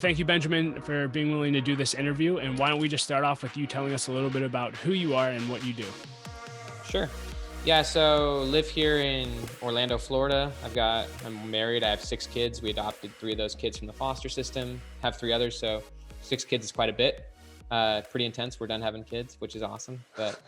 Thank you, Benjamin, for being willing to do this interview. And why don't we just start off with you telling us a little bit about who you are and what you do? Sure. Yeah, so live here in Orlando, Florida. I'm married. I have 6 kids. We adopted 3 of those kids from the foster system, have 3 others. So 6 kids is quite a bit. Pretty intense. We're done having kids, which is awesome. But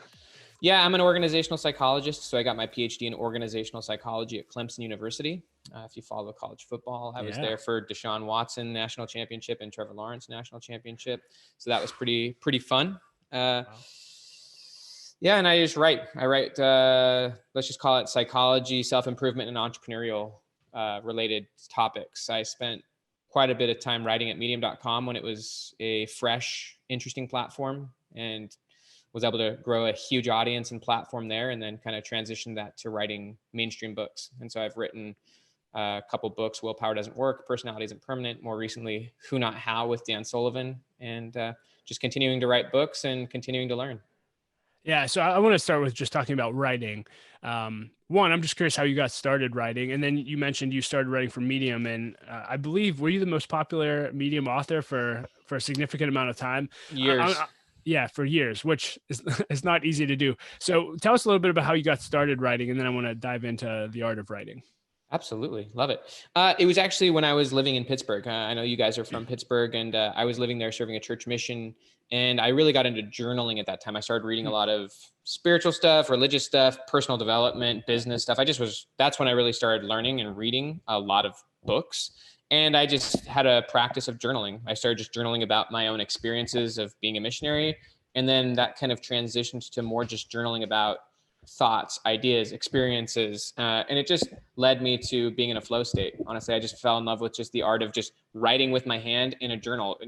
yeah, I'm an organizational psychologist. So I got my Ph.D. in organizational psychology at Clemson University. If you follow college football, I was Yeah. there for Deshaun Watson National Championship and Trevor Lawrence National Championship. So that was pretty fun. Wow. Yeah, and I just write. I write, let's just call it psychology, self-improvement, and entrepreneurial related topics. I spent quite a bit of time writing at medium.com when it was a fresh, interesting platform, and was able to grow a huge audience and platform there, and then kind of transition that to writing mainstream books. And so I've written a couple books: Willpower Doesn't Work, Personality Isn't Permanent, more recently Who Not How with Dan Sullivan, and just continuing to write books and continuing to learn. Yeah. So I want to start with just talking about writing. One, I'm just curious how you got started writing. And then you mentioned you started writing for Medium. And I believe, were you the most popular Medium author for a significant amount of time? Years. Yeah, for years, which is not easy to do. So tell us a little bit about how you got started writing. And then I want to dive into the art of writing. Absolutely. Love it. It was actually when I was living in Pittsburgh. I know you guys are from Pittsburgh, and I was living there serving a church mission. And I really got into journaling at that time. I started reading a lot of spiritual stuff, religious stuff, personal development, business stuff. That's when I really started learning and reading a lot of books. And I just had a practice of journaling. I started just journaling about my own experiences of being a missionary. And then that kind of transitioned to more just journaling about thoughts, ideas, experiences. And it just led me to being in a flow state. Honestly, I just fell in love with just the art of just writing with my hand in a journal.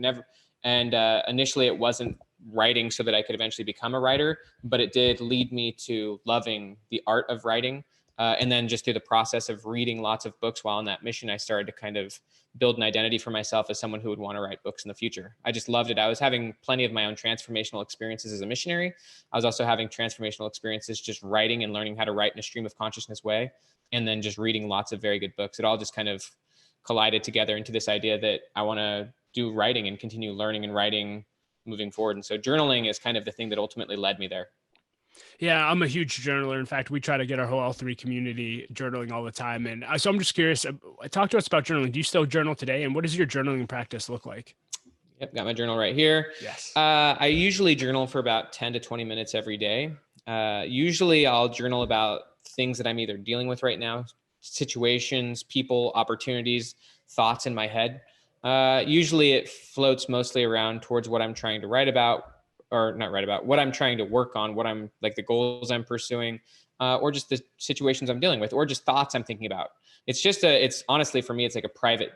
Initially it wasn't writing so that I could eventually become a writer, but it did lead me to loving the art of writing. And then just through the process of reading lots of books while on that mission, I started to kind of build an identity for myself as someone who would want to write books in the future. I just loved it. I was having plenty of my own transformational experiences as a missionary. I was also having transformational experiences just writing and learning how to write in a stream of consciousness way. And then just reading lots of very good books. It all just kind of collided together into this idea that I want to do writing and continue learning and writing moving forward. And so journaling is kind of the thing that ultimately led me there. Yeah, I'm a huge journaler. In fact, we try to get our whole L3 community journaling all the time. And so I'm just curious, talk to us about journaling. Do you still journal today? And what does your journaling practice look like? Yep, got my journal right here. Yes. I usually journal for about 10 to 20 minutes every day. Usually I'll journal about things that I'm either dealing with right now, situations, people, opportunities, thoughts in my head. Usually it floats mostly around towards what I'm trying to write about, or not write about, what I'm trying to work on, what I'm like the goals I'm pursuing, or just the situations I'm dealing with, or just thoughts I'm thinking about. It's honestly for me, it's like a private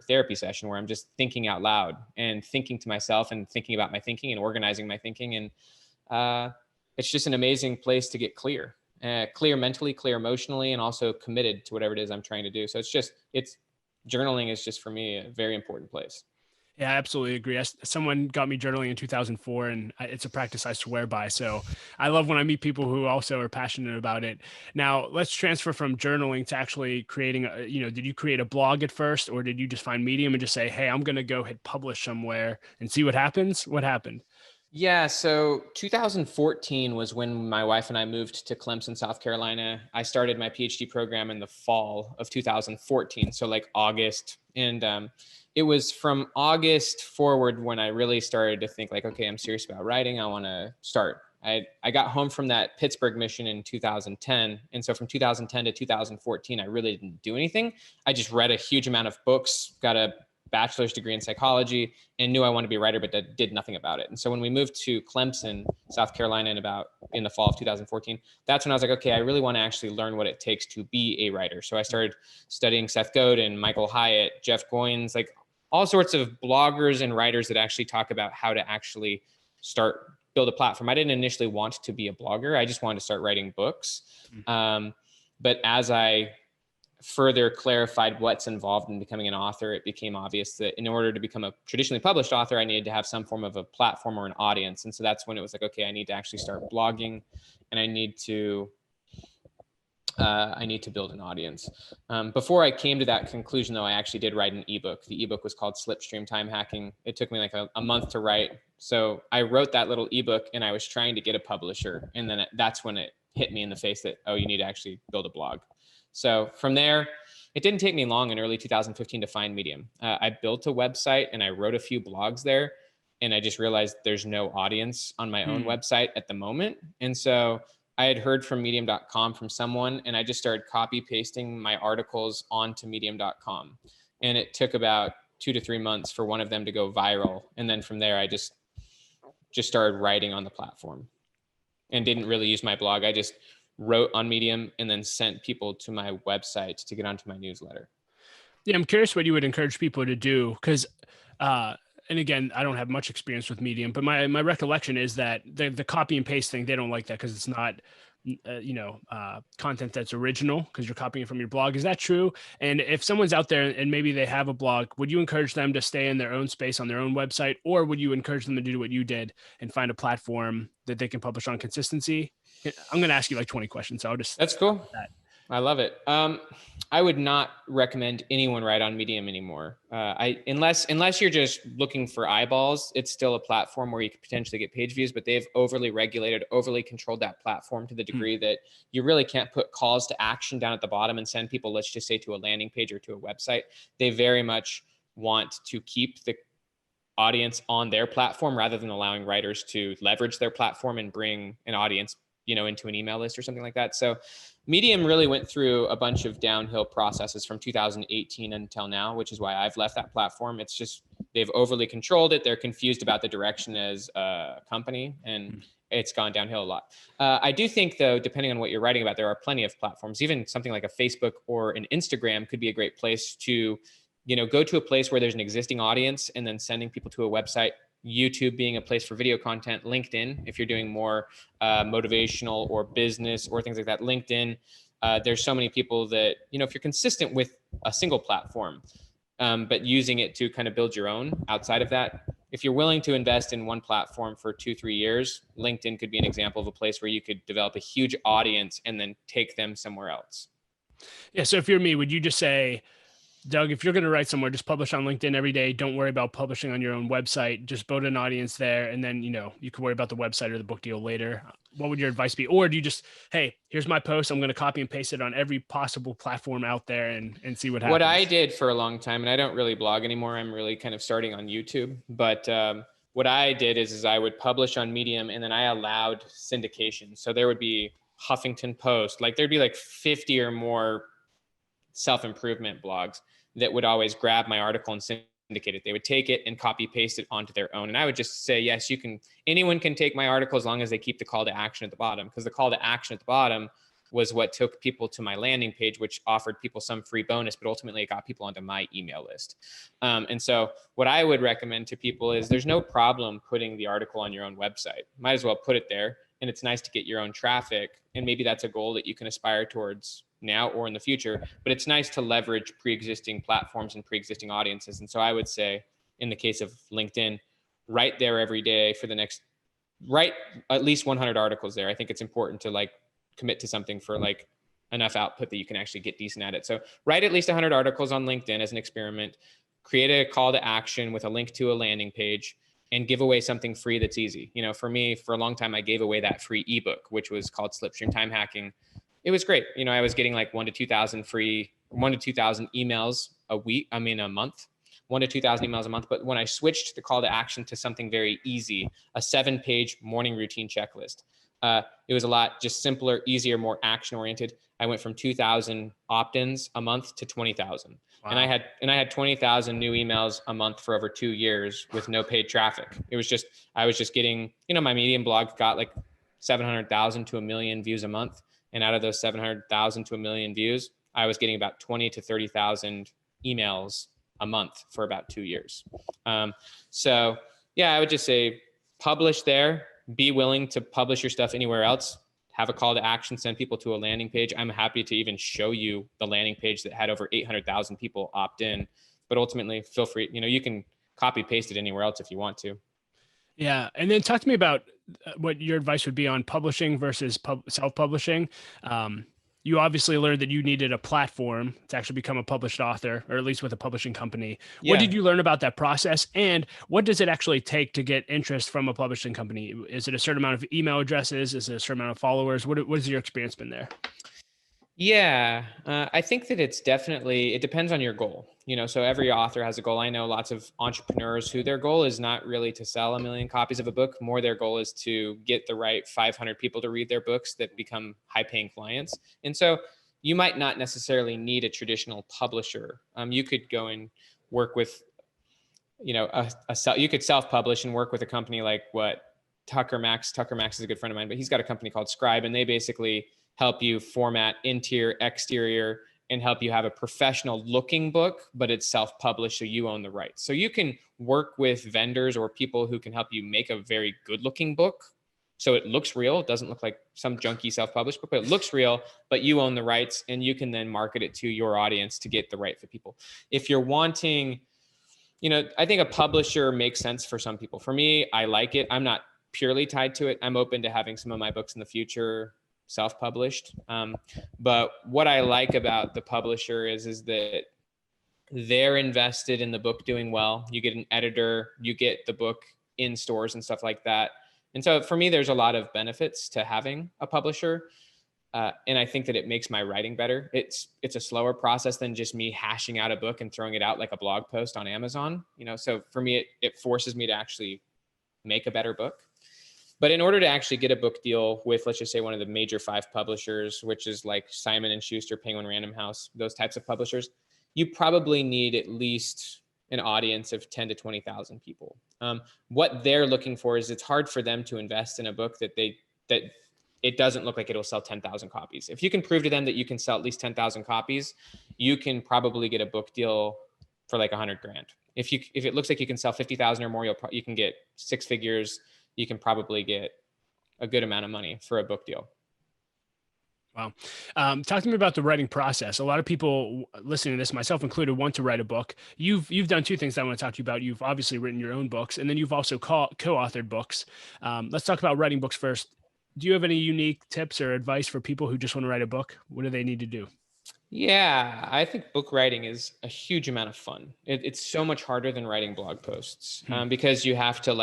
therapy session where I'm just thinking out loud and thinking to myself and thinking about my thinking and organizing my thinking. And it's just an amazing place to get clear mentally, clear emotionally, and also committed to whatever it is I'm trying to do. So journaling is just for me a very important place. Yeah, I absolutely agree. Someone got me journaling in 2004, and it's a practice I swear by. So I love when I meet people who also are passionate about it. Now, let's transfer from journaling to actually creating did you create a blog at first, or did you just find Medium and just say, hey, I'm going to go hit publish somewhere and see what happens? What happened? Yeah, so 2014 was when my wife and I moved to Clemson, South Carolina. I started my PhD program in the fall of 2014, so like August. And it was from August forward when I really started to think like, okay, I'm serious about writing. I want to start. I got home from that Pittsburgh mission in 2010. And so from 2010 to 2014, I really didn't do anything. I just read a huge amount of books, got a bachelor's degree in psychology, and knew I wanted to be a writer, but did nothing about it. And so when we moved to Clemson, South Carolina in the fall of 2014, that's when I was like, okay, I really want to actually learn what it takes to be a writer. So I started studying Seth Godin, Michael Hyatt, Jeff Goins, like all sorts of bloggers and writers that actually talk about how to actually build a platform. I didn't initially want to be a blogger. I just wanted to start writing books. But as I further clarified what's involved in becoming an author, it became obvious that in order to become a traditionally published author, I needed to have some form of a platform or an audience. And so that's when it was like, okay, I need to actually start blogging, and I need to I need to build an audience. Before I came to that conclusion, though, I actually did write an ebook. The ebook was called Slipstream Time Hacking. It took me like a month to write. So I wrote that little ebook and I was trying to get a publisher. And then that's when it hit me in the face that, oh, you need to actually build a blog. So from there, it didn't take me long in early 2015 to find Medium. I built a website and I wrote a few blogs there. And I just realized there's no audience on my own website at the moment. And so I had heard from medium.com from someone, and I just started copy pasting my articles onto medium.com. And it took about 2 to 3 months for one of them to go viral. And then from there, I just started writing on the platform and didn't really use my blog. I just wrote on Medium and then sent people to my website to get onto my newsletter. Yeah, I'm curious what you would encourage people to do, because and again, I don't have much experience with Medium, but my recollection is that the copy and paste thing, they don't like that because it's not, content that's original because you're copying it from your blog. Is that true? And if someone's out there and maybe they have a blog, would you encourage them to stay in their own space on their own website, or would you encourage them to do what you did and find a platform that they can publish on consistency? I'm going to ask you like 20 questions. So I'll just. That's cool. I love it. I would not recommend anyone write on Medium anymore. Unless you're just looking for eyeballs, it's still a platform where you could potentially get page views, but they've overly regulated, overly controlled that platform to the degree that you really can't put calls to action down at the bottom and send people, let's just say, to a landing page or to a website. They very much want to keep the audience on their platform rather than allowing writers to leverage their platform and bring an audience, into an email list or something like that. So Medium really went through a bunch of downhill processes from 2018 until now, which is why I've left that platform. It's just, they've overly controlled it. They're confused about the direction as a company, and it's gone downhill a lot. I do think, though, depending on what you're writing about, there are plenty of platforms. Even something like a Facebook or an Instagram could be a great place to, go to a place where there's an existing audience and then sending people to a website. YouTube being a place for video content, LinkedIn, if you're doing more motivational or business or things like that, LinkedIn, there's so many people that, if you're consistent with a single platform, but using it to kind of build your own outside of that, if you're willing to invest in one platform for 2-3 years, LinkedIn could be an example of a place where you could develop a huge audience and then take them somewhere else. Yeah. So if you're me, would you just say, Doug, if you're going to write somewhere, just publish on LinkedIn every day. Don't worry about publishing on your own website. Just build an audience there. And then, you can worry about the website or the book deal later. What would your advice be? Or do you just, hey, here's my post. I'm going to copy and paste it on every possible platform out there and see what happens? What I did for a long time, and I don't really blog anymore. I'm really kind of starting on YouTube. But what I did is I would publish on Medium, and then I allowed syndication. So there would be Huffington Post, there'd be 50 or more self-improvement blogs that would always grab my article and syndicate it. They would take it and copy paste it onto their own. And I would just say, yes, anyone can take my article as long as they keep the call to action at the bottom, because the call to action at the bottom was what took people to my landing page, which offered people some free bonus, but ultimately it got people onto my email list. And so what I would recommend to people is there's no problem putting the article on your own website. Might as well put it there. And it's nice to get your own traffic. And maybe that's a goal that you can aspire towards now or in the future, but it's nice to leverage pre-existing platforms and pre-existing audiences. And so I would say, in the case of LinkedIn, write there every day write at least 100 articles there. I think it's important to commit to something for enough output that you can actually get decent at it. So write at least 100 articles on LinkedIn as an experiment, create a call to action with a link to a landing page, and give away something free that's easy. For me, for a long time, I gave away that free ebook, which was called Slipstream Time Hacking. It was great. I was getting 1,000 to 2,000 emails a month, 1,000 to 2,000 emails a month. But when I switched the call to action to something very easy, a 7-page morning routine checklist, it was a lot just simpler, easier, more action oriented. I went from 2,000 opt-ins a month to 20,000. Wow. And I had 20,000 new emails a month for over 2 years with no paid traffic. I was just getting, my Medium blog got 700,000 to 1 million views a month. And out of those 700,000 to 1 million views, I was getting about 20 to 30,000 emails a month for about 2 years. So yeah, I would just say publish there, be willing to publish your stuff anywhere else, have a call to action, send people to a landing page. I'm happy to even show you the landing page that had over 800,000 people opt in, but ultimately feel free, you can copy paste it anywhere else if you want to. Yeah. And then talk to me about what your advice would be on publishing versus self-publishing. you obviously learned that you needed a platform to actually become a published author, or at least with a publishing company. What Yeah. did you learn about that process? And what does it actually take to get interest from a publishing company? Is it a certain amount of email addresses? Is it a certain amount of followers? What has your experience been there? Yeah, I think that it's definitely, it depends on your goal. So every author has a goal. I know lots of entrepreneurs who their goal is not really to sell a million copies of a book. More their goal is to get the right 500 people to read their books that become high paying clients. And so you might not necessarily need a traditional publisher. You could go and work with, you could self-publish and work with a company like what Tucker Max is a good friend of mine, but he's got a company called Scribe, and they basically help you format interior, exterior, and help you have a professional looking book, but it's self-published, so you own the rights. So you can work with vendors or people who can help you make a very good looking book. So it looks real. It doesn't look like some junky self-published book, but it looks real, but you own the rights, and you can then market it to your audience to get the right for people. If you're wanting, I think a publisher makes sense for some people. For me, I like it. I'm not purely tied to it. I'm open to having some of my books in the future self-published. But what I like about the publisher is that they're invested in the book doing well. You get an editor, you get the book in stores and stuff like that. And so for me, there's a lot of benefits to having a publisher. And I think that it makes my writing better. It's a slower process than just me hashing out a book and throwing it out like a blog post on Amazon. So for me, it forces me to actually make a better book. But in order to actually get a book deal with, let's just say, one of the major 5 publishers, which is like Simon & Schuster, Penguin Random House, those types of publishers, you probably need at least an audience of 10 to 20,000 people. What they're looking for is, it's hard for them to invest in a book that it doesn't look like it'll sell 10,000 copies. If you can prove to them that you can sell at least 10,000 copies, you can probably get a book deal for like $100,000. If it looks like you can sell 50,000 or more, you can get 6 figures. You can probably get a good amount of money for a book deal. Wow. Talk to me about the writing process. A lot of people listening to this, myself included, want to write a book. You've done 2 things that I want to talk to you about. You've obviously written your own books, and then you've also co-authored books. Let's talk about writing books first. Do you have any unique tips or advice for people who just want to write a book? What do they need to do? Yeah, I think book writing is a huge amount of fun. It's so much harder than writing blog posts because you have to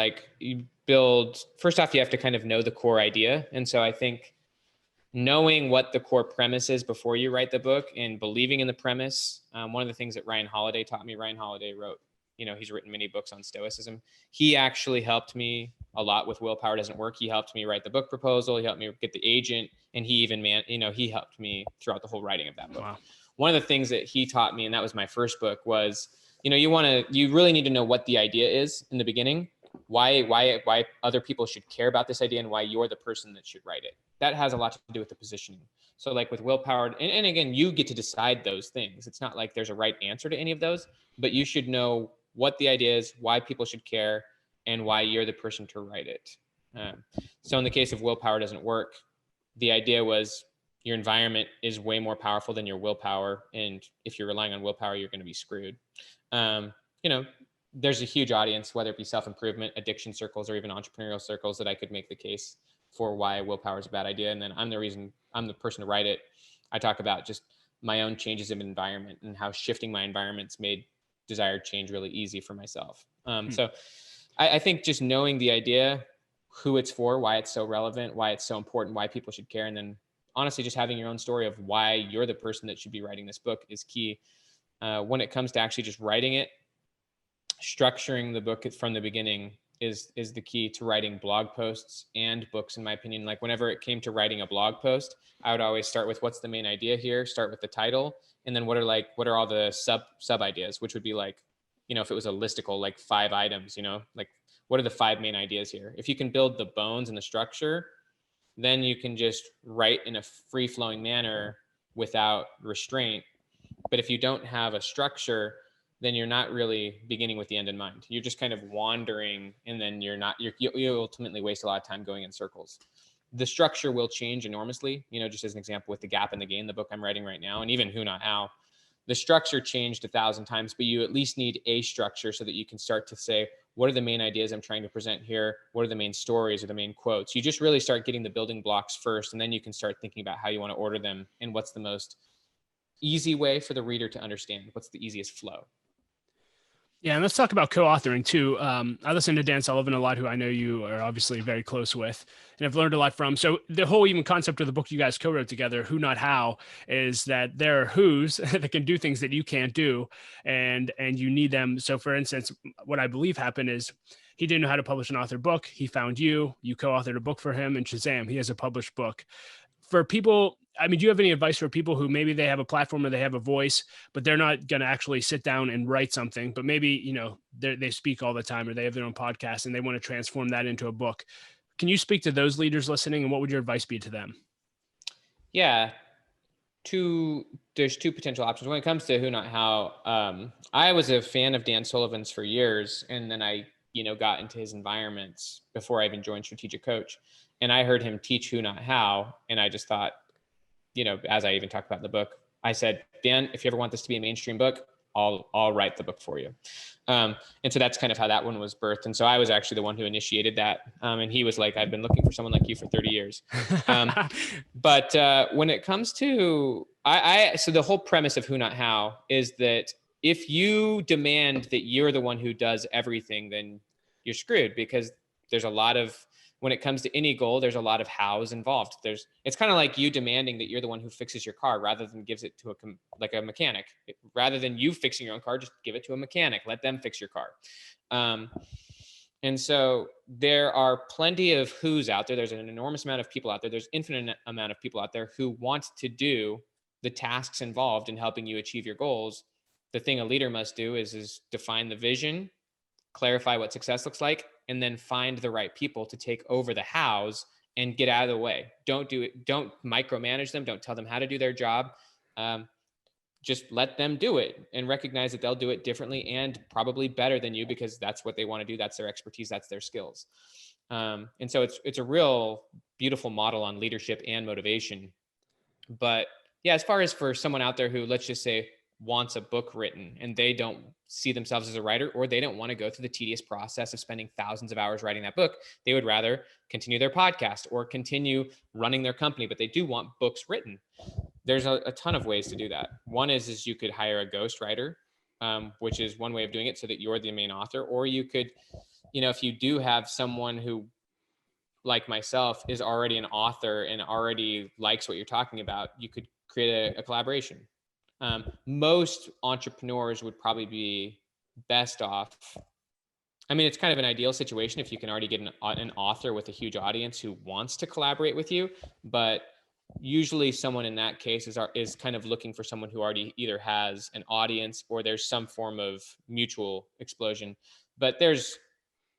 first off, you have to kind of know the core idea. And so I think knowing what the core premise is before you write the book and believing in the premise. One of the things that Ryan Holiday taught me, Ryan Holiday wrote, he's written many books on stoicism. He actually helped me a lot with Willpower Doesn't Work. He helped me write the book proposal. He helped me get the agent, and he helped me throughout the whole writing of that book. Wow. One of the things that he taught me, and that was my first book, was, you really need to know what the idea is in the beginning, why other people should care about this idea, and why you're the person that should write it. That has a lot to do with the positioning. So like with Willpower, and again, you get to decide those things. It's not like there's a right answer to any of those, but you should know what the idea is, why people should care, and why you're the person to write it. So in the case of Willpower Doesn't Work, the idea was your environment is way more powerful than your willpower. And if you're relying on willpower, you're going to be screwed. There's a huge audience, whether it be self-improvement, addiction circles, or even entrepreneurial circles, that I could make the case for why willpower is a bad idea. And then I'm the person to write it. I talk about just my own changes of environment and how shifting my environments made desired change really easy for myself. So I think just knowing the idea, who it's for, why it's so relevant, why it's so important, why people should care, and then honestly just having your own story of why you're the person that should be writing this book is key. When it comes to actually just writing it, structuring the book from the beginning is the key to writing blog posts and books, in my opinion. Like whenever it came to writing a blog post, I would always start with, what's the main idea here? Start with the title. And then what are all the sub ideas, which would be like, if it was a listicle, like 5 items, like what are the 5 main ideas here? If you can build the bones and the structure, then you can just write in a free flowing manner without restraint. But if you don't have a structure, then you're not really beginning with the end in mind. You're just kind of wandering, and then you ultimately waste a lot of time going in circles. The structure will change enormously, just as an example with The Gap in the Gain, the book I'm writing right now, and even Who Not How. The structure changed 1,000 times, but you at least need a structure so that you can start to say, what are the main ideas I'm trying to present here? What are the main stories or the main quotes? You just really start getting the building blocks first, and then you can start thinking about how you want to order them and what's the most easy way for the reader to understand. What's the easiest flow? Yeah, and let's talk about co-authoring too. I listen to Dan Sullivan a lot, who I know you are obviously very close with, and I've learned a lot from. So the whole even concept of the book you guys co-wrote together, Who Not How, is that there are who's that can do things that you can't do, and you need them. So for instance, what I believe happened is he didn't know how to publish an author book. He found you co-authored a book for him, and Shazam, he has a published book. For people, I mean, do you have any advice for people who maybe they have a platform or they have a voice, but they're not going to actually sit down and write something, but maybe, you know, they speak all the time or they have their own podcast and they want to transform that into a book? Can you speak to those leaders listening, and what would your advice be to them? Yeah. There's two potential options when it comes to Who Not How. I was a fan of Dan Sullivan's for years, and then I got into his environments before I even joined Strategic Coach, and I heard him teach Who Not How, and I just thought, as I even talked about in the book, I said, Dan, if you ever want this to be a mainstream book, I'll write the book for you. And so that's kind of how that one was birthed. And so I was actually the one who initiated that. And he was like, I've been looking for someone like you for 30 years. But when it comes to, so the whole premise of Who Not How is that if you demand that you're the one who does everything, then you're screwed, because there's a lot of, when it comes to any goal, there's a lot of hows involved. It's kind of like you demanding that you're the one who fixes your car rather than gives it to a mechanic. Rather than you fixing your own car, just give it to a mechanic. Let them fix your car. And so there are plenty of who's out there. There's an enormous amount of people out there. There's infinite amount of people out there who want to do the tasks involved in helping you achieve your goals. The thing a leader must do is define the vision, clarify what success looks like, and then find the right people to take over the hows and get out of the way. Don't micromanage them. Don't tell them how to do their job. Just let them do it, and recognize that they'll do it differently and probably better than you, because that's what they want to do. That's their expertise. That's their skills. And so it's a real beautiful model on leadership and motivation. But yeah, as far as for someone out there who, let's just say, wants a book written and they don't see themselves as a writer, or they don't want to go through the tedious process of spending thousands of hours writing that book, they would rather continue their podcast or continue running their company, but they do want books written. There's a ton of ways to do that. One is you could hire a ghostwriter, which is one way of doing it so that you're the main author. Or you could, if you do have someone who, like myself, is already an author and already likes what you're talking about, you could create a collaboration. Most entrepreneurs would probably be best off. I mean, it's kind of an ideal situation if you can already get an author with a huge audience who wants to collaborate with you. But usually someone in that case is kind of looking for someone who already either has an audience or there's some form of mutual explosion. But there's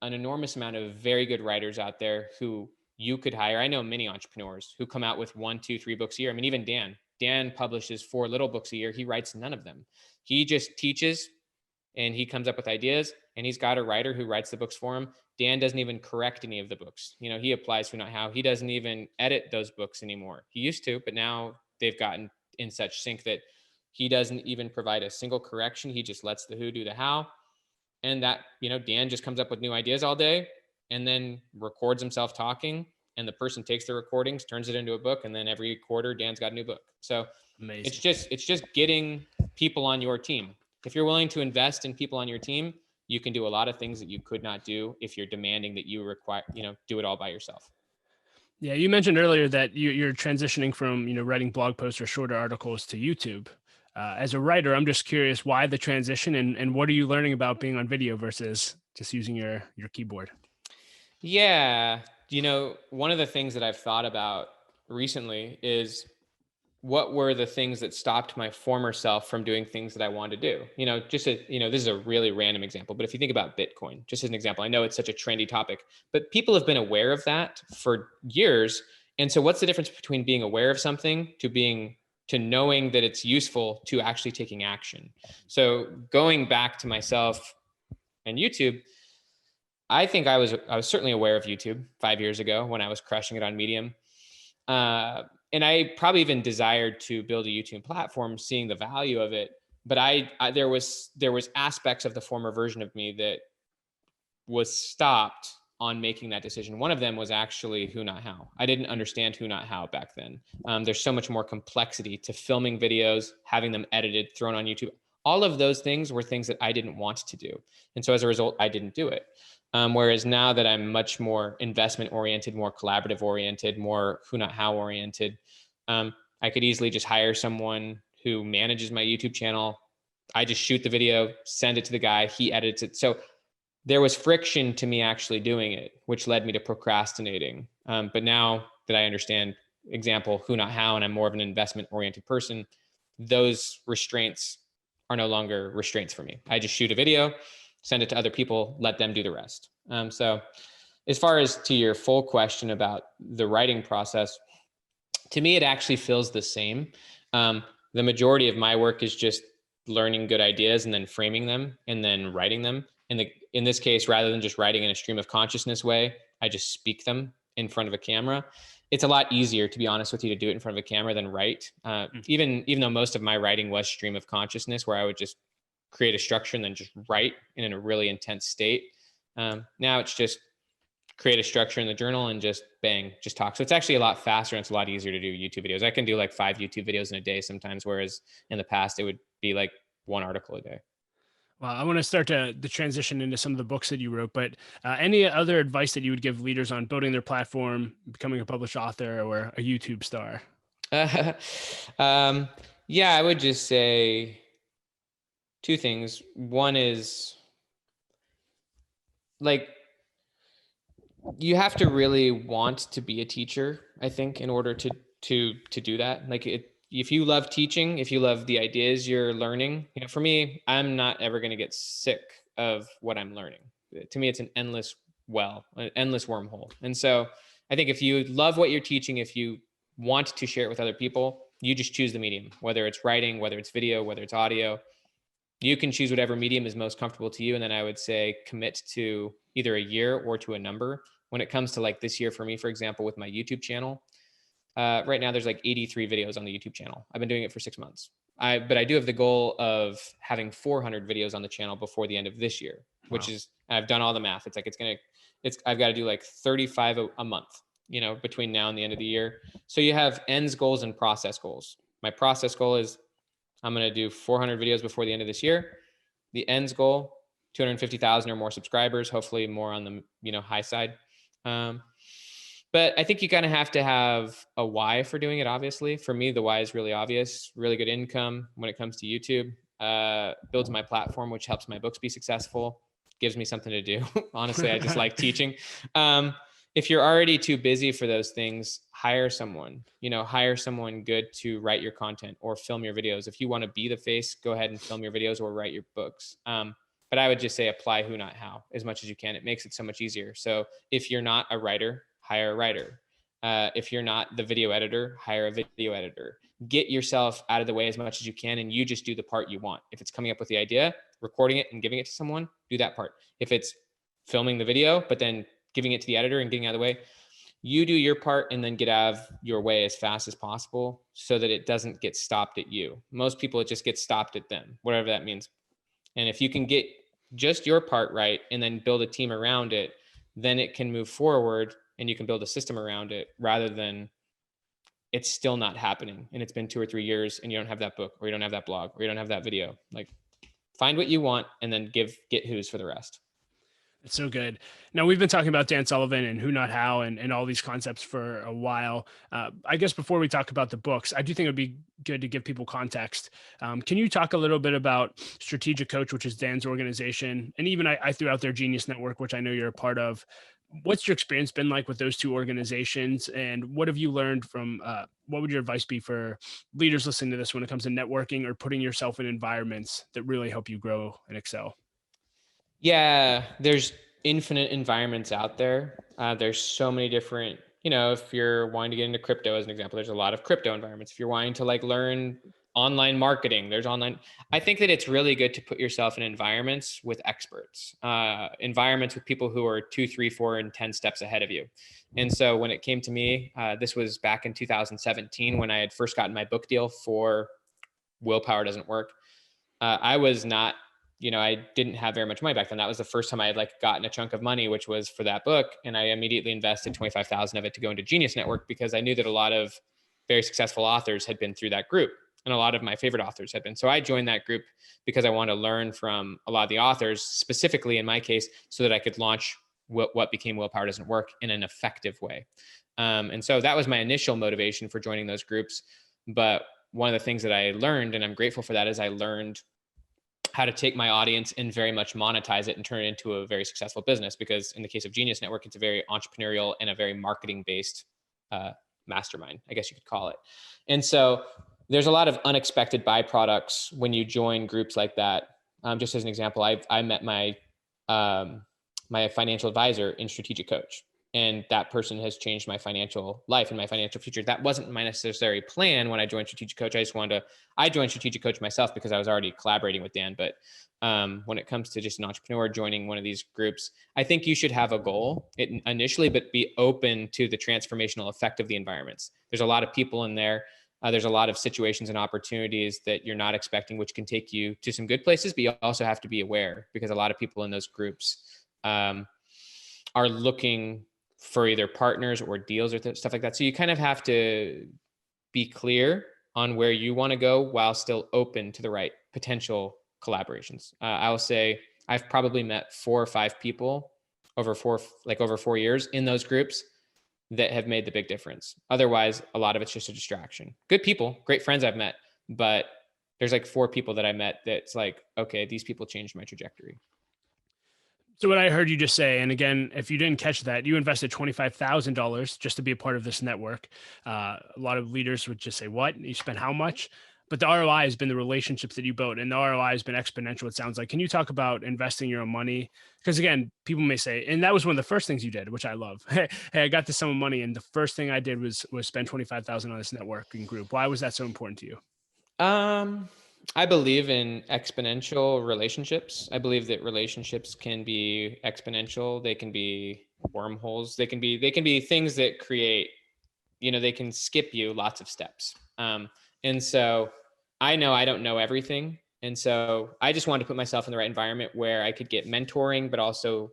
an enormous amount of very good writers out there who you could hire. I know many entrepreneurs who come out with 1, 2, 3 books a year. I mean, even Dan publishes 4 little books a year. He writes none of them. He just teaches and he comes up with ideas, and he's got a writer who writes the books for him. Dan doesn't even correct any of the books. He applies Who Not How. He doesn't even edit those books anymore. He used to, but now they've gotten in such sync that he doesn't even provide a single correction. He just lets the who do the how. And that, Dan just comes up with new ideas all day and then records himself talking. And the person takes the recordings, turns it into a book, and then every quarter Dan's got a new book. So amazing. It's just getting people on your team. If you're willing to invest in people on your team, you can do a lot of things that you could not do if you're demanding that you require, do it all by yourself. Yeah, you mentioned earlier that you're transitioning from writing blog posts or shorter articles to YouTube. As a writer, I'm just curious why the transition, and what are you learning about being on video versus just using your keyboard? Yeah. One of the things that I've thought about recently is what were the things that stopped my former self from doing things that I wanted to do? This is a really random example, but if you think about Bitcoin, just as an example, I know it's such a trendy topic, but people have been aware of that for years. And so what's the difference between being aware of something to knowing that it's useful to actually taking action? So going back to myself and YouTube, I think I was certainly aware of YouTube 5 years ago when I was crushing it on Medium. And I probably even desired to build a YouTube platform, seeing the value of it. But there was aspects of the former version of me that was stopped on making that decision. One of them was actually who, not how. I didn't understand who, not how back then. There's so much more complexity to filming videos, having them edited, thrown on YouTube. All of those things were things that I didn't want to do. And so as a result, I didn't do it. Whereas now that I'm much more investment oriented, more collaborative oriented, more who, not how oriented, I could easily just hire someone who manages my YouTube channel. I just shoot the video, send it to the guy, he edits it. So there was friction to me actually doing it, which led me to procrastinating. But now that I understand, example, who, not how, and I'm more of an investment oriented person, those restraints are no longer restraints for me. I just shoot a video, send it to other people, let them do the rest. So as far as to your full question about the writing process, to me, it actually feels the same. The majority of my work is just learning good ideas and then framing them and then writing them. In this case, rather than just writing in a stream of consciousness way, I just speak them in front of a camera. It's a lot easier, to be honest with you, to do it in front of a camera than write. Even though most of my writing was stream of consciousness, where I would just create a structure and then just write in a really intense state. Now it's just create a structure in the journal and just bang, just talk. So it's actually a lot faster and it's a lot easier to do YouTube videos. I can do like 5 YouTube videos in a day sometimes, whereas in the past it would be like 1 article a day. Well, I want to start the transition into some of the books that you wrote, but any other advice that you would give leaders on building their platform, becoming a published author, or a YouTube star? Yeah, I would just say 2 things. One is like, you have to really want to be a teacher, I think, in order to do that. Like, if you love teaching, if you love the ideas you're learning, for me, I'm not ever going to get sick of what I'm learning. To me, it's an endless well, an endless wormhole. And so I think if you love what you're teaching, if you want to share it with other people, you just choose the medium, whether it's writing, whether it's video, whether it's audio. You can choose whatever medium is most comfortable to you. And then I would say commit to either a year or to a number. When it comes to like this year for me, for example, with my YouTube channel, right now there's like 83 videos on the YouTube channel. I've been doing it for 6 months. But I do have the goal of having 400 videos on the channel before the end of this year, which is, I've done all the math. It's like, I've got to do like 35 a month, between now and the end of the year. So you have ends goals and process goals. My process goal is I'm going to do 400 videos before the end of this year. The ends goal, 250,000 or more subscribers, hopefully more on the, high side. But I think you kind of have to have a why for doing it. Obviously, for me, the why is really obvious. Really good income when it comes to YouTube, builds my platform, which helps my books be successful, gives me something to do. Honestly, I just like teaching. If you're already too busy for those things, hire someone, hire someone good to write your content or film your videos. If you want to be the face, go ahead and film your videos or write your books. But I would just say apply who, not how as much as you can. It makes it so much easier. So if you're not a writer, hire a writer. If you're not the video editor, hire a video editor. Get yourself out of the way as much as you can, and you just do the part you want. If it's coming up with the idea, recording it and giving it to someone, do that part. If it's filming the video, but then giving it to the editor and getting out of the way, you do your part and then get out of your way as fast as possible so that it doesn't get stopped at you. Most people, it just gets stopped at them, whatever that means. And if you can get just your part right and then build a team around it, then it can move forward and you can build a system around it, rather than it's still not happening and it's been 2 or 3 years and you don't have that book or you don't have that blog or you don't have that video. Like, find what you want and then get who's for the rest. It's so good. Now, we've been talking about Dan Sullivan and who, not how, and all these concepts for a while. I guess before we talk about the books, I do think it would be good to give people context. Can you talk a little bit about Strategic Coach, which is Dan's organization? And even I threw out their Genius Network, which I know you're a part of. What's your experience been like with those 2 organizations? And what have you learned from, what would your advice be for leaders listening to this when it comes to networking or putting yourself in environments that really help you grow and excel? Yeah, there's infinite environments out there. There's so many different, if you're wanting to get into crypto as an example, there's a lot of crypto environments. If you're wanting to like learn online marketing, there's online. I think that it's really good to put yourself in environments with experts, environments with people who are 2, 3, 4, and 10 steps ahead of you. And so when it came to me, this was back in 2017 when I had first gotten my book deal for Willpower Doesn't Work. I was not I didn't have very much money back then. That was the first time I had like gotten a chunk of money, which was for that book. And I immediately invested 25,000 of it to go into Genius Network, because I knew that a lot of very successful authors had been through that group. And a lot of my favorite authors had been. So I joined that group because I wanted to learn from a lot of the authors, specifically in my case, so that I could launch what became Willpower Doesn't Work in an effective way. And so that was my initial motivation for joining those groups. But one of the things that I learned, and I'm grateful for that, is I learned how to take my audience and very much monetize it and turn it into a very successful business. Because in the case of Genius Network, it's a very entrepreneurial and a very marketing based mastermind, I guess you could call it. And so there's a lot of unexpected byproducts when you join groups like that. Just as an example, I met my my financial advisor in Strategic Coach, and that person has changed my financial life and my financial future. That wasn't my necessary plan when I joined Strategic Coach. I joined Strategic Coach myself because I was already collaborating with Dan. But when it comes to just an entrepreneur joining one of these groups, I think you should have a goal initially, but be open to the transformational effect of the environments. There's a lot of people in there. There's a lot of situations and opportunities that you're not expecting, which can take you to some good places, but you also have to be aware, because a lot of people in those groups are looking for either partners or deals or stuff like that. So you kind of have to be clear on where you want to go while still open to the right potential collaborations. I will say I've probably met 4 or 5 people over 4 years in those groups that have made the big difference. Otherwise, a lot of it's just a distraction. Good people, great friends I've met, but there's like 4 people that I met that's like, okay, these people changed my trajectory. So what I heard you just say, and again, if you didn't catch that, you invested $25,000 just to be a part of this network. A lot of leaders would just say, "What? You spent how much?" But the ROI has been the relationships that you built, and the ROI has been exponential. It sounds like. Can you talk about investing your own money? Because again, people may say, and that was one of the first things you did, which I love. Hey, I got this sum of money, and the first thing I did was spend 25,000 on this networking group. Why was that so important to you? I believe in exponential relationships. I believe that relationships can be exponential. They can be wormholes. They can be things that create, they can skip you lots of steps. And so I know I don't know everything. And so I just wanted to put myself in the right environment where I could get mentoring, but also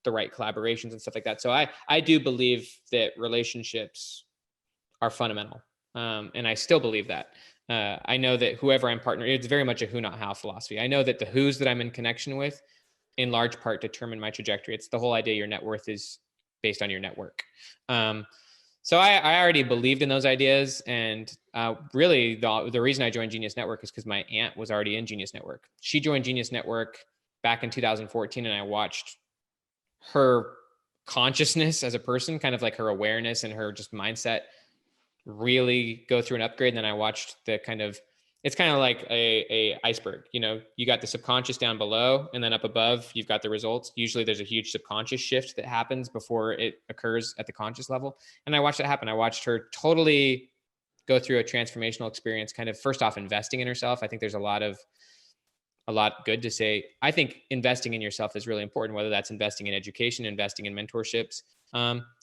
the right collaborations and stuff like that. So I do believe that relationships are fundamental. And I still believe that. I know that whoever I'm partnering, it's very much a who, not how philosophy. I know that the who's that I'm in connection with, in large part, determine my trajectory. It's the whole idea your net worth is based on your network. So I already believed in those ideas. And really, the reason I joined Genius Network is because my aunt was already in Genius Network. She joined Genius Network back in 2014, and I watched her consciousness as a person, kind of like her awareness and her just mindset, really go through an upgrade. And then I watched it's kind of like a iceberg. You got the subconscious down below, and then up above, you've got the results. Usually there's a huge subconscious shift that happens before it occurs at the conscious level. And I watched that happen. I watched her totally go through a transformational experience, kind of first off investing in herself. I think there's a lot good to say. I think investing in yourself is really important, whether that's investing in education, investing in mentorships,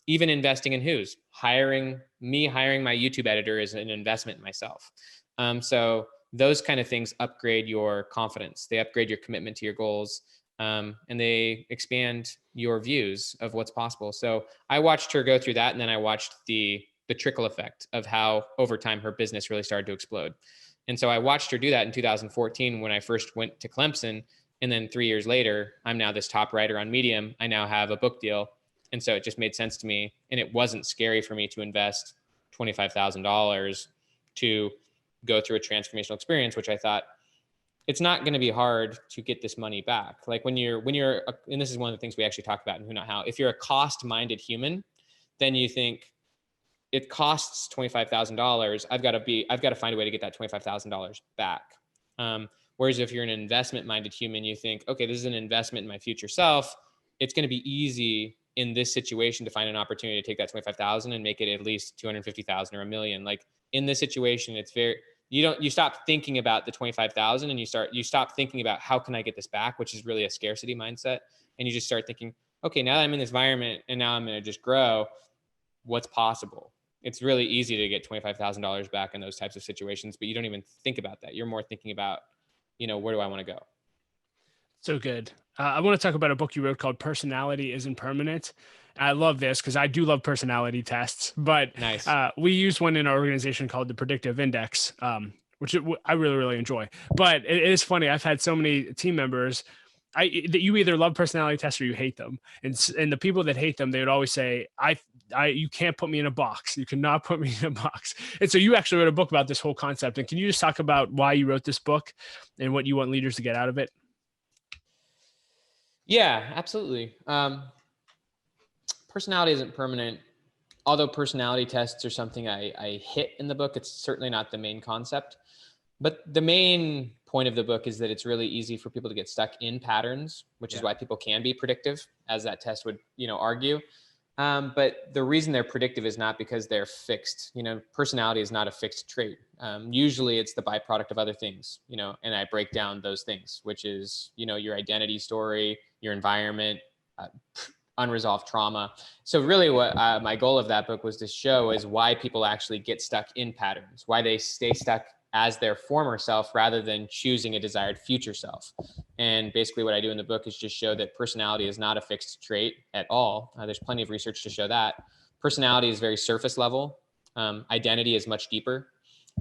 even investing in hiring my YouTube editor is an investment in myself. So those kind of things upgrade your confidence. They upgrade your commitment to your goals, and they expand your views of what's possible. So I watched her go through that. And then I watched the trickle effect of how over time her business really started to explode. And so I watched her do that in 2014 when I first went to Clemson. And then 3 years later, I'm now this top writer on Medium. I now have a book deal. And so it just made sense to me. And it wasn't scary for me to invest $25,000 to go through a transformational experience, which I thought, it's not going to be hard to get this money back. Like when you're, and this is one of the things we actually talk about in Who Not How, if you're a cost-minded human, then you think, it costs $25,000. I've got to find a way to get that $25,000 back. Whereas if you're an investment-minded human, you think, okay, this is an investment in my future self. It's going to be easy in this situation to find an opportunity to take that 25,000 and make it at least 250,000 or $1 million. Like in this situation, you stop thinking about the 25,000 and you stop thinking about how can I get this back, which is really a scarcity mindset. And you just start thinking, okay, now that I'm in this environment and now I'm going to just grow, what's possible? It's really easy to get $25,000 back in those types of situations, but you don't even think about that. You're more thinking about, where do I want to go? So good. I want to talk about a book you wrote called Personality Isn't Permanent. I love this because I do love personality tests, but Nice. we use one in our organization called the Predictive Index, which I really, really enjoy. But it is funny. I've had so many team members that you either love personality tests or you hate them. And the people that hate them, they would always say, you can't put me in a box. You cannot put me in a box. And so you actually wrote a book about this whole concept. And can you just talk about why you wrote this book and what you want leaders to get out of it? Yeah, absolutely. Personality isn't permanent. Although personality tests are something I hit in the book, it's certainly not the main concept. But the main point of the book is that it's really easy for people to get stuck in patterns, which is why people can be predictive, as that test would, argue. But the reason they're predictive is not because they're fixed. Personality is not a fixed trait. Usually it's the byproduct of other things, and I break down those things, which is, your identity story, your environment, unresolved trauma. So really what my goal of that book was to show is why people actually get stuck in patterns, why they stay stuck as their former self rather than choosing a desired future self. And basically what I do in the book is just show that personality is not a fixed trait at all. There's plenty of research to show that. Personality is very surface level. Identity is much deeper.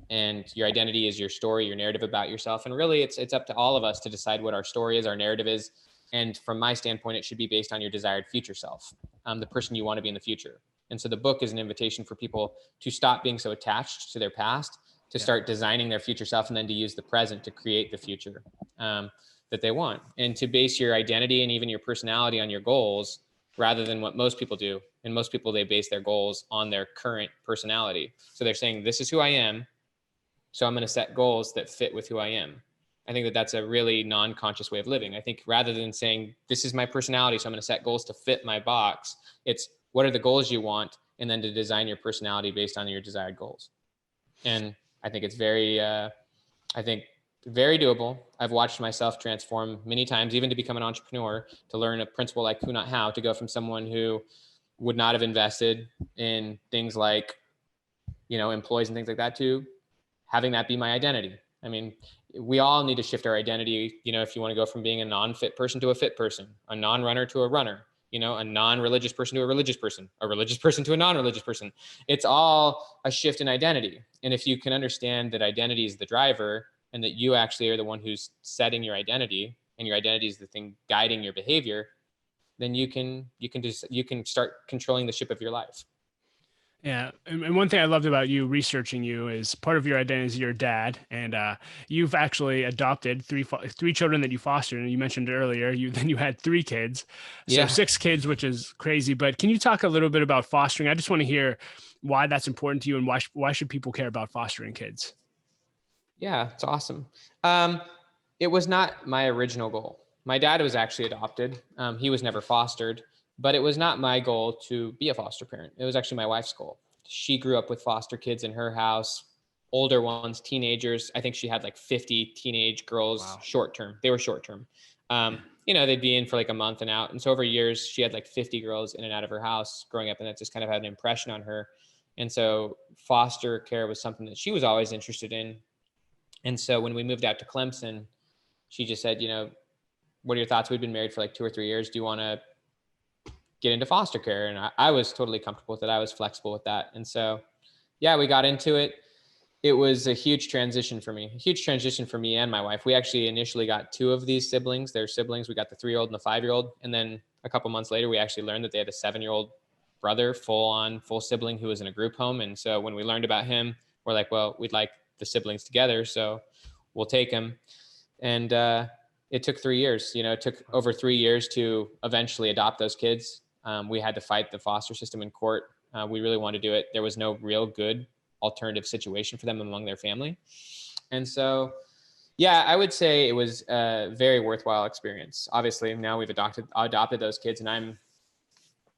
And your identity is your story, your narrative about yourself. And really it's up to all of us to decide what our story is, our narrative is. And from my standpoint, it should be based on your desired future self, the person you want to be in the future. And so the book is an invitation for people to stop being so attached to their past, to start designing their future self, and then to use the present to create the future that they want, and to base your identity and even your personality on your goals rather than what most people do. And most people, they base their goals on their current personality. So they're saying, this is who I am, so I'm going to set goals that fit with who I am. I think that that's a really non-conscious way of living. I think rather than saying, this is my personality, so I'm going to set goals to fit my box, it's what are the goals you want, and then to design your personality based on your desired goals. And I think it's very doable. I've watched myself transform many times, even to become an entrepreneur, to learn a principle like who, not how, to go from someone who would not have invested in things like, employees and things like that, to having that be my identity. I mean, we all need to shift our identity, if you want to go from being a non-fit person to a fit person, a non-runner to a runner, a non-religious person to a religious person to a non-religious person. It's all a shift in identity. And if you can understand that identity is the driver and that you actually are the one who's setting your identity, and your identity is the thing guiding your behavior, then you can start controlling the ship of your life. Yeah. And one thing I loved about you researching you is part of your identity is your dad. And you've actually adopted three children that you fostered. And you mentioned earlier, you had 3 kids. So Yeah. 6 kids, which is crazy. But can you talk a little bit about fostering? I just want to hear why that's important to you and why should people care about fostering kids? Yeah, it's awesome. It was not my original goal. My dad was actually adopted. He was never fostered. But it was not my goal to be a foster parent. It was actually my wife's goal. She grew up with foster kids in her house, older ones, teenagers. I think she had like 50 teenage girls. Wow. Short term. They were short term. They'd be in for like a month and out. And so over years, she had like 50 girls in and out of her house growing up. And that just kind of had an impression on her. And so foster care was something that she was always interested in. And so when we moved out to Clemson, she just said, what are your thoughts? We'd been married for like 2 or 3 years. Do you want to get into foster care? And I was totally comfortable with it. I was flexible with that. And so, yeah, we got into it. It was a huge transition for me and my wife. We actually initially got 2 of these siblings. They're siblings. We got the 3-year-old and the 5-year-old. And then a couple months later, we actually learned that they had a 7-year-old brother, full sibling, who was in a group home. And so when we learned about him, we're like, well, we'd like the siblings together, so we'll take him. And it took 3 years. It took over 3 years to eventually adopt those kids. We had to fight the foster system in court. We really wanted to do it. There was no real good alternative situation for them among their family. And so, yeah, I would say it was a very worthwhile experience. Obviously, now we've adopted those kids, and I'm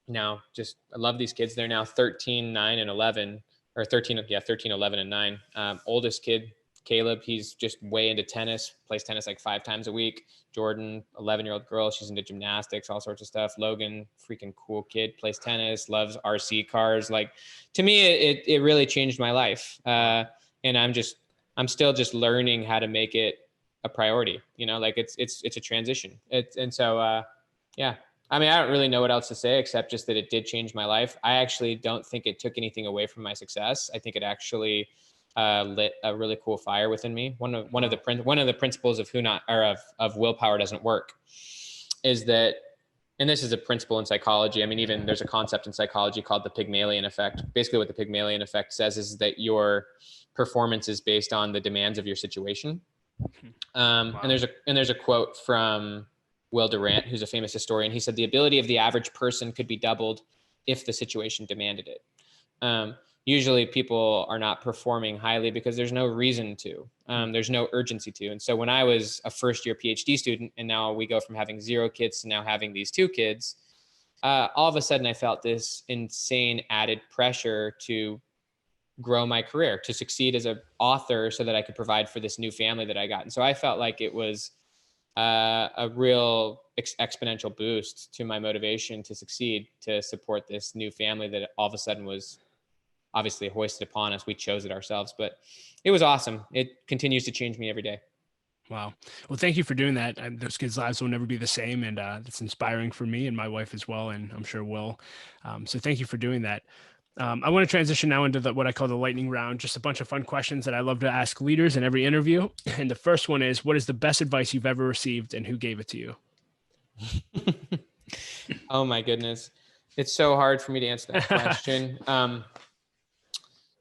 now I love these kids. They're now 13, 9, and 11, or 13, 11, and 9. Oldest kid, Caleb, he's just way into tennis, plays tennis like 5 times a week. Jordan, 11-year-old girl, she's into gymnastics, all sorts of stuff. Logan, freaking cool kid, plays tennis, loves RC cars. Like, to me, it really changed my life. And I'm still just learning how to make it a priority, like it's a transition. Yeah. I mean, I don't really know what else to say except just that it did change my life. I actually don't think it took anything away from my success. I think it actually lit a really cool fire within me. One of the principles of of willpower doesn't work is that, and this is a principle in psychology. I mean, even there's a concept in psychology called the Pygmalion effect. Basically, what the Pygmalion effect says is that your performance is based on the demands of your situation. Wow. And there's a quote from Will Durant, who's a famous historian. He said, the ability of the average person could be doubled if the situation demanded it. Usually people are not performing highly because there's no reason to, there's no urgency to. And so when I was a first year PhD student, and now we go from having 0 kids to now having these 2 kids, all of a sudden I felt this insane added pressure to grow my career, to succeed as an author so that I could provide for this new family that I got. And so I felt like it was a real exponential boost to my motivation to succeed, to support this new family that all of a sudden was obviously hoisted upon us. We chose it ourselves, but it was awesome. It continues to change me every day. Wow. Well, thank you for doing that. Those kids' lives will never be the same. And it's inspiring for me and my wife as well. And I'm sure will. So thank you for doing that. I want to transition now into what I call the lightning round, just a bunch of fun questions that I love to ask leaders in every interview. And the first one is, what is the best advice you've ever received and who gave it to you? Oh my goodness. It's so hard for me to answer that question.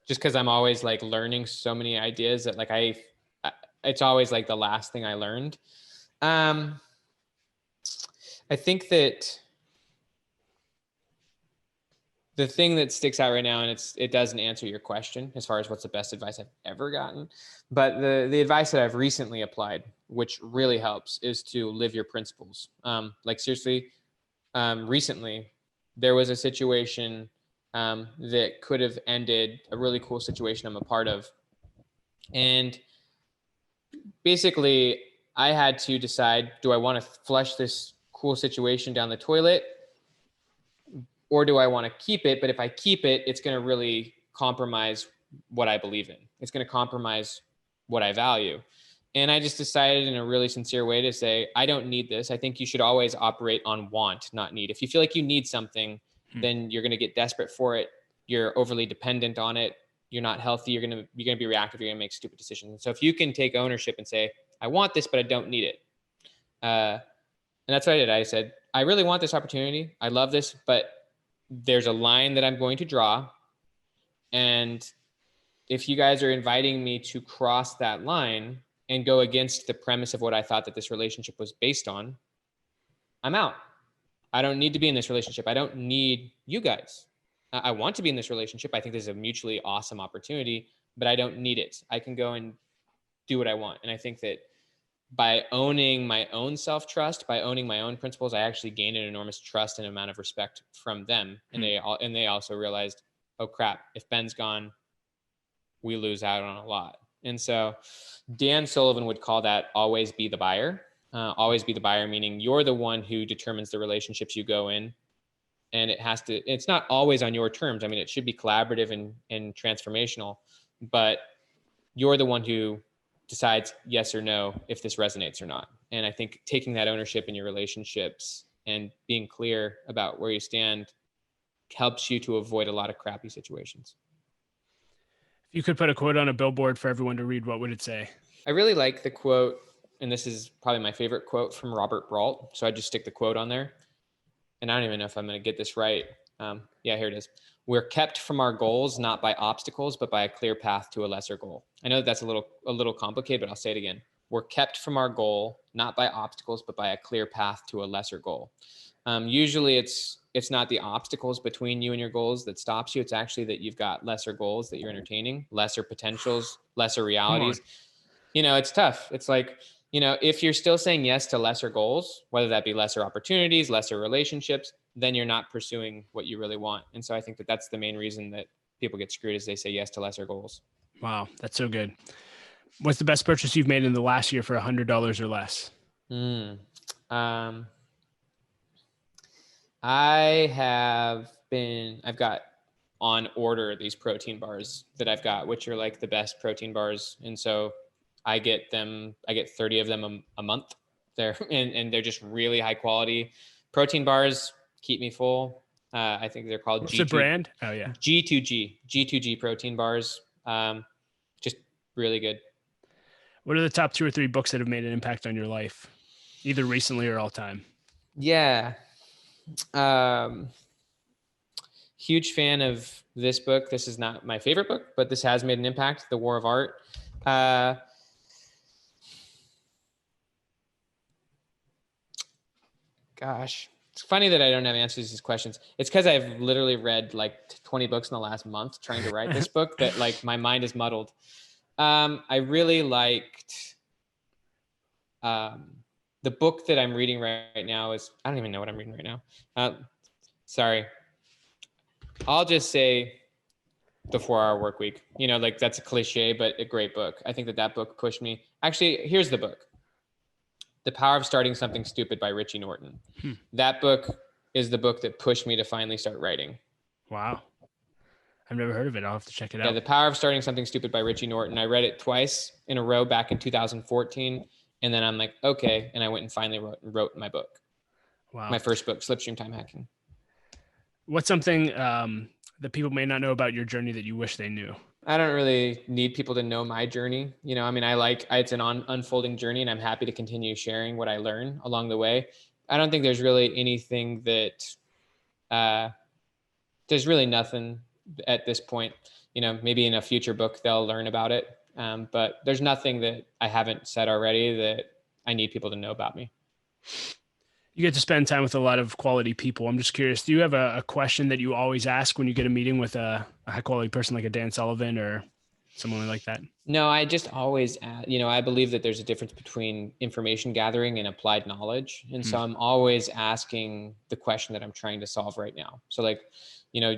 Just because I'm always like learning so many ideas that like it's always like the last thing I learned. I think that the thing that sticks out right now, and it doesn't answer your question as far as what's the best advice I've ever gotten, but the advice that I've recently applied, which really helps, is to live your principles. Like seriously, recently there was a situation that could have ended a really cool situation I'm a part of. And basically I had to decide, do I want to flush this cool situation down the toilet, or do I want to keep it? But if I keep it, it's going to really compromise what I believe in. It's going to compromise what I value. And I just decided in a really sincere way to say, I don't need this. I think you should always operate on want, not need. If you feel like you need something, then you're going to get desperate for it. You're overly dependent on it. You're not healthy. You're going to be reactive. You're going to make stupid decisions. And so if you can take ownership and say, I want this, but I don't need it. And that's what I did. I said, I really want this opportunity. I love this, but there's a line that I'm going to draw. And if you guys are inviting me to cross that line and go against the premise of what I thought that this relationship was based on, I'm out. I don't need to be in this relationship. I don't need you guys. I want to be in this relationship. I think this is a mutually awesome opportunity, but I don't need it. I can go and do what I want. And I think that by owning my own self-trust, by owning my own principles, I actually gained an enormous trust and amount of respect from them. And they also realized, oh crap, if Ben's gone, we lose out on a lot. And so Dan Sullivan would call that always be the buyer. Always be the buyer, meaning you're the one who determines the relationships you go in. And it's not always on your terms. I mean, it should be collaborative and transformational, but you're the one who decides yes or no if this resonates or not. And I think taking that ownership in your relationships and being clear about where you stand helps you to avoid a lot of crappy situations. If you could put a quote on a billboard for everyone to read, what would it say? I really like the quote, and this is probably my favorite quote from Robert Brault. So I just stick the quote on there. And I don't even know if I'm going to get this right. Yeah, here it is. We're kept from our goals, not by obstacles, but by a clear path to a lesser goal. I know that's a little complicated, but I'll say it again. We're kept from our goal, not by obstacles, but by a clear path to a lesser goal. Usually it's not the obstacles between you and your goals that stops you. It's actually that you've got lesser goals that you're entertaining, lesser potentials, lesser realities. It's tough. It's like, if you're still saying yes to lesser goals, whether that be lesser opportunities, lesser relationships, then you're not pursuing what you really want. And so I think that that's the main reason that people get screwed is they say yes to lesser goals. Wow, that's so good. What's the best purchase you've made in the last year for $100 or less? I've got on order these protein bars that I've got, which are like the best protein bars. And so I get 30 of them a month there, and they're just really high quality protein bars, keep me full. I think they're called What's the brand? Oh yeah. G2G protein bars. Just really good. What are the top 2 or 3 books that have made an impact on your life, either recently or all time? Yeah. Huge fan of this book. This is not my favorite book, but this has made an impact. The War of Art. Gosh, it's funny that I don't have answers to these questions. It's because I've literally read like 20 books in the last month trying to write this book that like my mind is muddled. I really liked the book that I'm reading right now is, I don't even know what I'm reading right now. Sorry. I'll just say The 4-Hour Workweek. You know, like that's a cliche, but a great book. I think that book pushed me. Actually, here's the book. The Power of Starting Something Stupid by Richie Norton. That book is the book that pushed me to finally start writing. Wow. I've never heard of it. I'll have to check it out. Yeah, The Power of Starting Something Stupid by Richie Norton. I read it twice in a row back in 2014. And then I'm like, okay. And I went and finally wrote my book. Wow. My first book, Slipstream Time Hacking. What's something that people may not know about your journey that you wish they knew? I don't really need people to know my journey. You know, I mean, it's an unfolding journey, and I'm happy to continue sharing what I learn along the way. I don't think there's really anything that, there's really nothing at this point. You know, maybe in a future book, they'll learn about it. But there's nothing that I haven't said already that I need people to know about me. You get to spend time with a lot of quality people. I'm just curious, do you have a question that you always ask when you get a meeting with a high quality person like a Dan Sullivan or someone like that? No, I just always, I believe that there's a difference between information gathering and applied knowledge. And so I'm always asking the question that I'm trying to solve right now. So like, you know,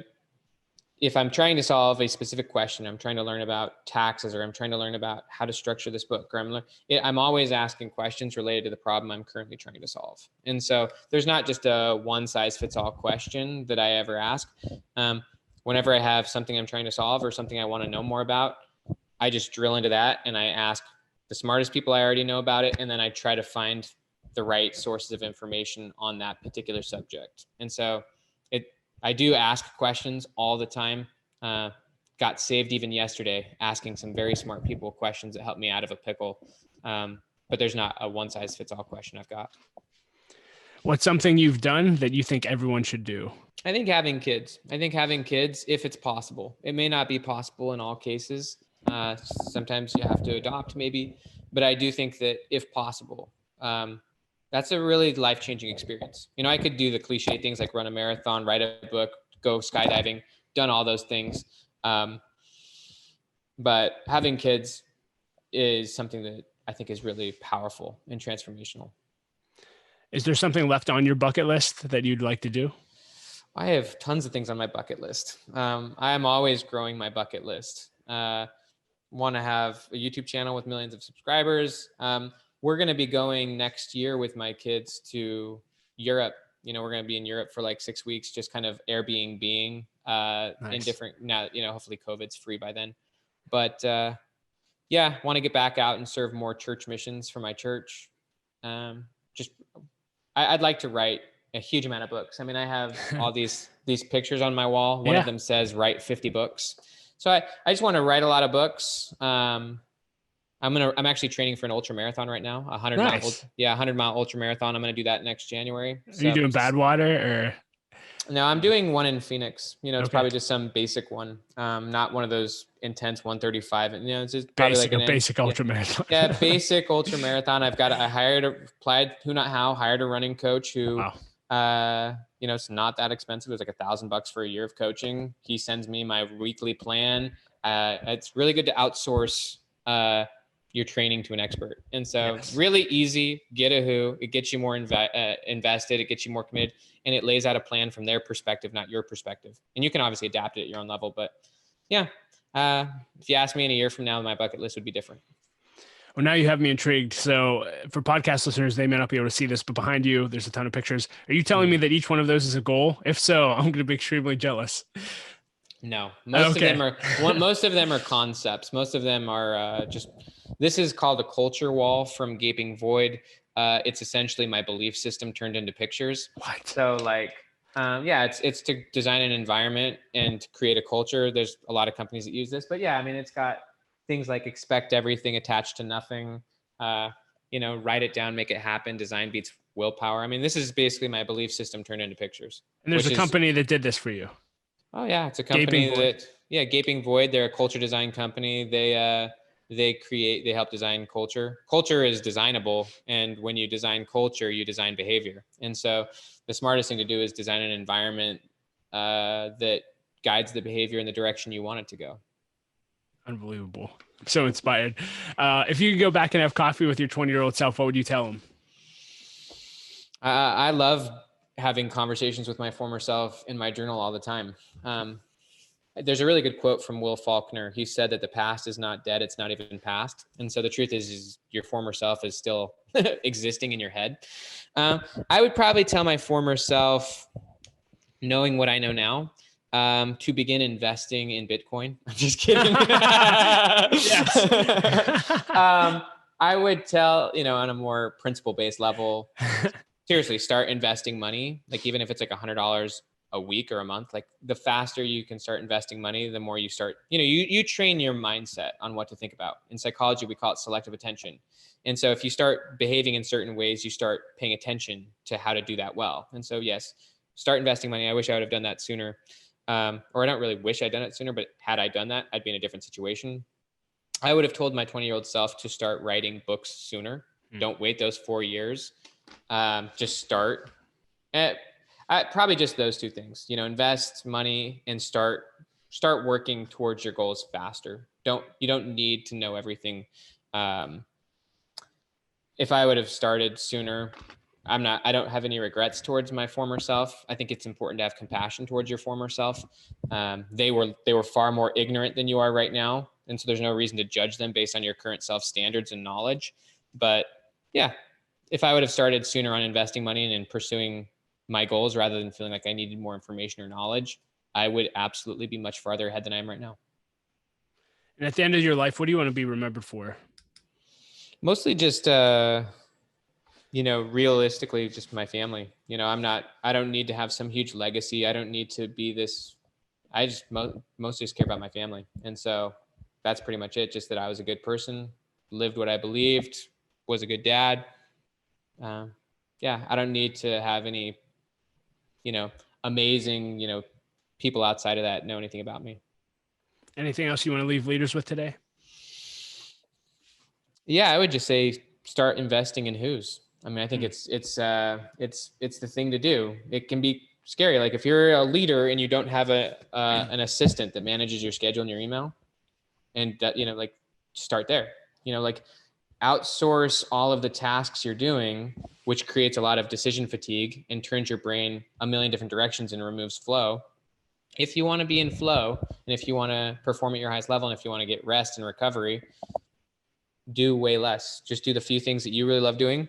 if I'm trying to solve a specific question, I'm trying to learn about taxes, or I'm trying to learn about how to structure this book, or I'm always asking questions related to the problem I'm currently trying to solve. And so there's not just a one size fits all question that I ever ask. Whenever I have something I'm trying to solve or something I want to know more about, I just drill into that and I ask the smartest people I already know about it. And then I try to find the right sources of information on that particular subject. And so I do ask questions all the time. Got saved even yesterday, asking some very smart people questions that helped me out of a pickle. But there's not a one size fits all question I've got. What's something you've done that you think everyone should do? I think having kids, if it's possible. It may not be possible in all cases. Sometimes you have to adopt maybe, but I do think that if possible, that's a really life-changing experience. You know, I could do the cliche things like run a marathon, write a book, go skydiving, done all those things. But having kids is something that I think is really powerful and transformational. Is there something left on your bucket list that you'd like to do? I have tons of things on my bucket list. I am always growing my bucket list. Want to have a YouTube channel with millions of subscribers. We're going to be going next year with my kids to Europe. You know, we're going to be in Europe for like 6 weeks, just kind of Airbnb-ing in different, now, you know, hopefully COVID's free by then. But yeah, want to get back out and serve more church missions for my church. I'd like to write a huge amount of books. I mean, I have all these pictures on my wall. One of them says write 50 books. So I just want to write a lot of books. I'm actually training for an ultra marathon right now, 100-mile ultra marathon. I'm going to do that next January. So, are you doing Badwater or? No, I'm doing one in Phoenix. You know, it's probably just some basic one. Not one of those intense 135. You know, it's just probably like a basic ultra marathon. Yeah, basic ultra marathon. I hired a running coach who, you know, it's not that expensive. It's like $1,000 for a year of coaching. He sends me my weekly plan. It's really good to outsource your training to an expert. And so really easy, get a who, it gets you more invested, it gets you more committed, and it lays out a plan from their perspective, not your perspective. And you can obviously adapt it at your own level, but yeah. If you ask me in a year from now, my bucket list would be different. Well, now you have me intrigued. So for podcast listeners, they may not be able to see this, but behind you, there's a ton of pictures. Are you telling me that each one of those is a goal? If so, I'm going to be extremely jealous. No, most of them are concepts. Most of them are just This is called a culture wall from Gaping Void. It's essentially my belief system turned into pictures. What? So like, yeah, it's to design an environment and to create a culture. There's a lot of companies that use this, but yeah, I mean, it's got things like expect everything, attached to nothing, write it down, make it happen. Design beats willpower. I mean, this is basically my belief system turned into pictures. And there's a company that did this for you. Oh yeah, it's a company Gaping Void. They're a culture design company. They help design culture. Culture is designable, and when you design culture, you design behavior. And so the smartest thing to do is design an environment that guides the behavior in the direction you want it to go. Unbelievable. I'm so inspired. If you could go back and have coffee with your 20-year-old self, what would you tell him? I love having conversations with my former self in my journal all the time. There's a really good quote from Will Faulkner. He said that the past is not dead. It's not even past. And so the truth is your former self is still existing in your head. I would probably tell my former self, knowing what I know now, to begin investing in Bitcoin. I'm just kidding. I would tell, on a more principle-based level, seriously, start investing money. Like even if it's like $100 a week or a month, like the faster you can start investing money, the more you start, you train your mindset on what to think about. In psychology, we call it selective attention. And so if you start behaving in certain ways, you start paying attention to how to do that well. And so yes, start investing money. I wish I would have done that sooner. Or I don't really wish I'd done it sooner, but had I done that, I'd be in a different situation. I would have told my 20-year-old self to start writing books sooner. Don't wait those 4 years. Just start. Probably just those two things, invest money and start working towards your goals faster. You don't need to know everything. If I would have started sooner, I don't have any regrets towards my former self. I think it's important to have compassion towards your former self. They were far more ignorant than you are right now. And so there's no reason to judge them based on your current self standards and knowledge. But yeah, if I would have started sooner on investing money and pursuing my goals rather than feeling like I needed more information or knowledge, I would absolutely be much farther ahead than I am right now. And at the end of your life, what do you want to be remembered for? Mostly just, realistically, just my family. I don't need to have some huge legacy. I don't need to be this. I just mostly just care about my family. And so that's pretty much it. Just that I was a good person, lived what I believed, was a good dad. I don't need to have any, amazing, people outside of that know anything about me. Anything else you want to leave leaders with today? Yeah, I would just say start investing in who's. I mean, I think it's the thing to do. It can be scary. Like if you're a leader and you don't have an assistant that manages your schedule and your email, and that, start there. Outsource all of the tasks you're doing, which creates a lot of decision fatigue and turns your brain a million different directions and removes flow. If you want to be in flow and if you want to perform at your highest level and if you want to get rest and recovery, do way less. Just do the few things that you really love doing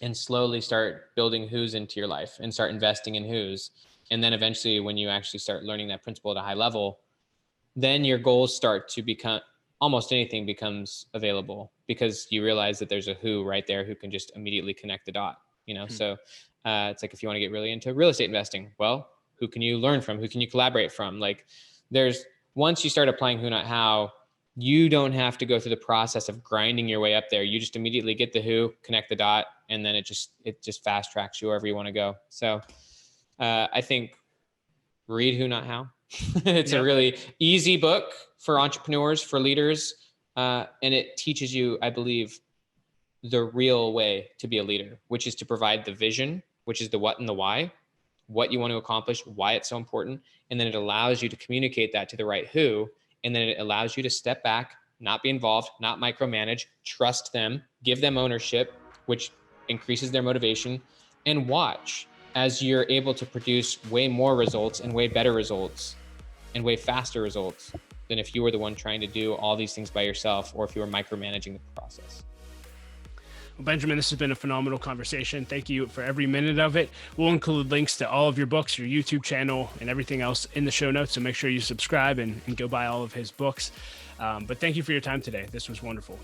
and slowly start building who's into your life and start investing in who's. And then eventually when you actually start learning that principle at a high level, then your goals start to become, almost anything becomes available because you realize that there's a who right there who can just immediately connect the dot, So it's like if you want to get really into real estate investing, well, who can you learn from? Who can you collaborate from? Like once you start applying who, not how, you don't have to go through the process of grinding your way up there. You just immediately get the who, connect the dot, and then it just fast tracks you wherever you want to go. So I think read Who, Not How. It's a really easy book for entrepreneurs, for leaders. And it teaches you, I believe, the real way to be a leader, which is to provide the vision, which is the what and the why, what you want to accomplish, why it's so important. And then it allows you to communicate that to the right who. And then it allows you to step back, not be involved, not micromanage, trust them, give them ownership, which increases their motivation, and watch as you're able to produce way more results and way better results and way faster results than if you were the one trying to do all these things by yourself or if you were micromanaging the process. Well, Benjamin, this has been a phenomenal conversation. Thank you for every minute of it. We'll include links to all of your books, your YouTube channel, and everything else in the show notes. So make sure you subscribe and go buy all of his books. But thank you for your time today. This was wonderful.